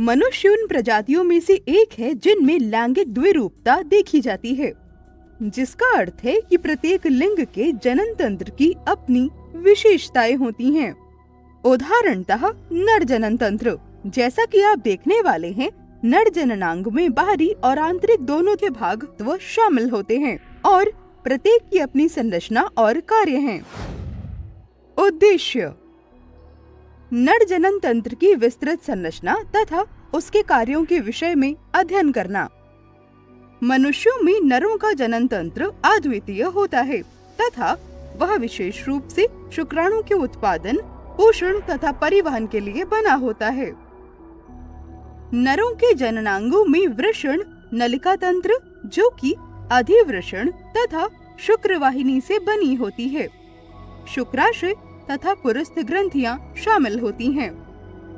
मनुष्य उन प्रजातियों में से एक है जिनमें लैंगिक द्विरूपता देखी जाती है, जिसका अर्थ है कि प्रत्येक लिंग के जनन तंत्र की अपनी विशेषताएं होती हैं। उदाहरणतः नर जनन तंत्र, जैसा कि आप देखने वाले हैं, नर जननांग में बाहरी और आंतरिक दोनों के भाग शामिल होते हैं और प्रत्येक की अपनी संरचना और कार्य हैं। उद्देश्य: नर जनन तंत्र की विस्तृत संरचना तथा उसके कार्यों के विषय में अध्ययन करना। मनुष्यों में नरों का जनन तंत्र अद्वितीय होता है तथा वह विशेष रूप से शुक्राणु के उत्पादन, पोषण तथा परिवहन के लिए बना होता है। नरों के जननांगों में वृषण, नलिका तंत्र जो कि अधिवृषण तथा शुक्रवाहिनी से बनी होती है, शुक्राशय तथा पुरस्थ ग्रंथियां शामिल होती हैं।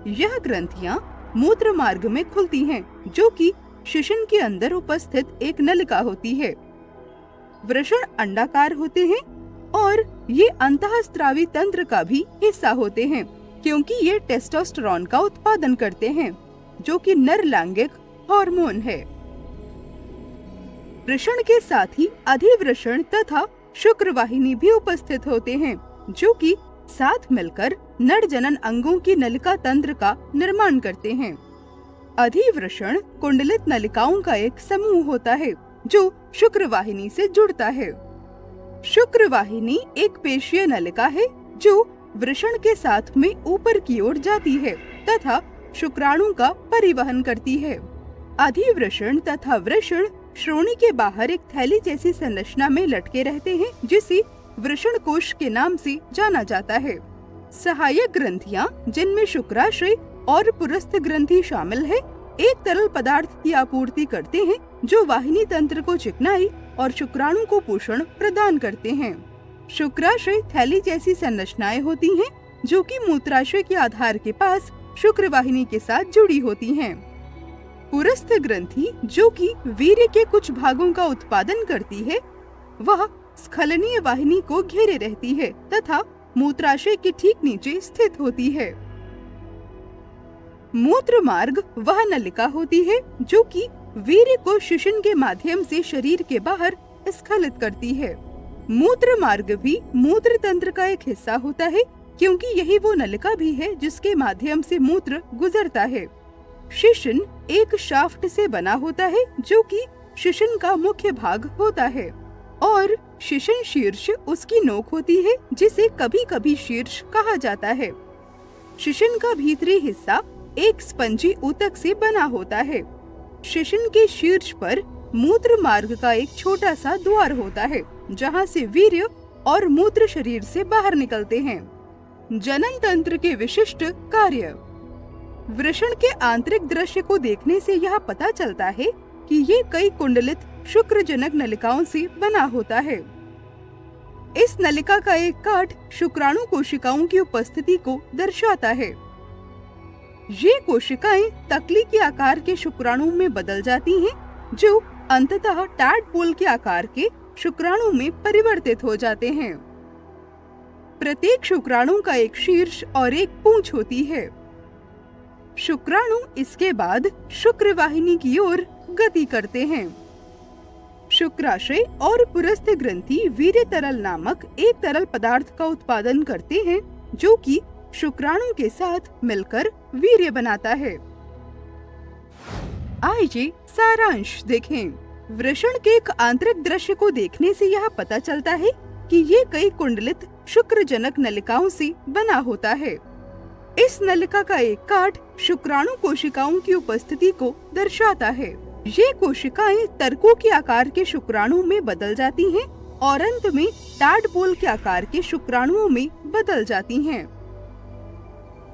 यह ग्रंथियां मूत्र मार्ग में खुलती हैं, जो कि शिशन के अंदर उपस्थित एक नलिका होती है। वृषण अंडाकार होते हैं और ये अंतःस्रावी तंत्र का भी हिस्सा होते हैं, क्योंकि ये टेस्टोस्टेरोन का उत्पादन करते हैं, जो कि नर लैंगिक हार्मोन है। वृषण के साथ ही अधिवृषण तथा शुक्रवाहिनी भी उपस्थित होते हैं, जो कि साथ मिलकर नर जनन अंगों की नलिका तंत्र का निर्माण करते हैं। अधिवृषण कुंडलित नलिकाओं का एक समूह होता है जो शुक्रवाहिनी से जुड़ता है। शुक्रवाहिनी एक पेशीय नलिका है जो वृषण के साथ में ऊपर की ओर जाती है तथा शुक्राणु का परिवहन करती है। अधिवृषण तथा वृषण श्रोणि के बाहर एक थैली जैसी संरचना में लटके रहते हैं, जिसे वृषण कोश के नाम से जाना जाता है। सहायक ग्रंथियां, जिनमें शुक्राशय और पुरस्थ ग्रंथि शामिल है, एक तरल पदार्थ की आपूर्ति करते हैं जो वाहिनी तंत्र को चिकनाई और शुक्राणु को पोषण प्रदान करते हैं। शुक्राशय थैली जैसी संरचनाएं होती हैं, जो कि मूत्राशय के आधार के पास शुक्रवाहिनी के साथ जुड़ी होती हैं। पुरस्थ ग्रंथि, जो कि वीर्य के कुछ भागों का उत्पादन करती है, वह स्खलनीय वाहिनी को घेरे रहती है तथा मूत्राशय के ठीक नीचे स्थित होती है। मूत्र मार्ग वह नलिका होती है जो कि वीर्य को शिशन के माध्यम से शरीर के बाहर स्खलित करती है। मूत्र मार्ग भी मूत्र तंत्र का एक हिस्सा होता है, क्योंकि यही वो नलिका भी है जिसके माध्यम से मूत्र गुजरता है। शिशन एक शाफ्ट से बना होता है जो कि शिशन का मुख्य भाग होता है और शिशन शीर्ष उसकी नोक होती है, जिसे कभी कभी शीर्ष कहा जाता है। शिशन का भीतरी हिस्सा एक स्पंजी ऊतक से बना होता है। शिशन के शीर्ष पर मूत्र मार्ग का एक छोटा सा द्वार होता है, जहां से वीर्य और मूत्र शरीर से बाहर निकलते हैं। जनन तंत्र के विशिष्ट कार्य: वृषण के आंतरिक दृश्य को देखने से यह पता चलता है कि ये कई कुंडलित शुक्रजनक नलिकाओं से बना होता है। इस नलिका का एक काट शुक्राणु कोशिकाओं की उपस्थिति को दर्शाता है। ये कोशिकाएं तकली के आकार के शुक्राणु में बदल जाती हैं, जो अंततः टैडपोल के आकार के शुक्राणु में परिवर्तित हो जाते हैं। प्रत्येक शुक्राणु का एक शीर्ष और एक पूंछ होती है। शुक्राणु इसके बाद शुक्रवाहिनी की ओर गति करते हैं। शुक्राशय और पुरस्थ ग्रंथि वीर्य तरल नामक एक तरल पदार्थ का उत्पादन करते हैं, जो कि शुक्राणु के साथ मिलकर वीर्य बनाता है। आइए सारांश देखें। वृषण के एक आंतरिक दृश्य को देखने से यह पता चलता है कि ये कई कुंडलित शुक्रजनक नलिकाओं से बना होता है। इस नलिका का एक काट शुक्राणु कोशिकाओं की उपस्थिति को दर्शाता है। ये कोशिकाएं तरकों के आकार के शुक्राणु में बदल जाती हैं और अंत में टैडपोल के आकार के शुक्राणुओं में बदल जाती हैं।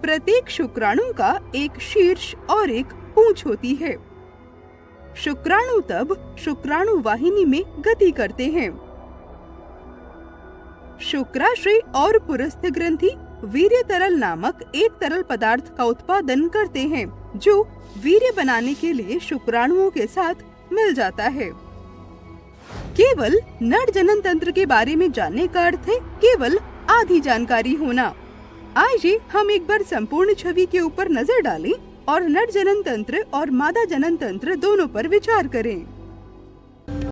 प्रत्येक शुक्राणु का एक शीर्ष और एक पूंछ होती है। शुक्राणु तब शुक्राणु वाहिनी में गति करते हैं। शुक्राशय और पुरस्थ ग्रंथि वीर्य तरल नामक एक तरल पदार्थ का उत्पादन करते हैं, जो वीर्य बनाने के लिए शुक्राणुओं के साथ मिल जाता है। केवल नर जनन तंत्र के बारे में जानने का अर्थ है केवल आधी जानकारी होना। आइए हम एक बार संपूर्ण छवि के ऊपर नजर डालें और नर जनन तंत्र और मादा जनन तंत्र दोनों पर विचार करें।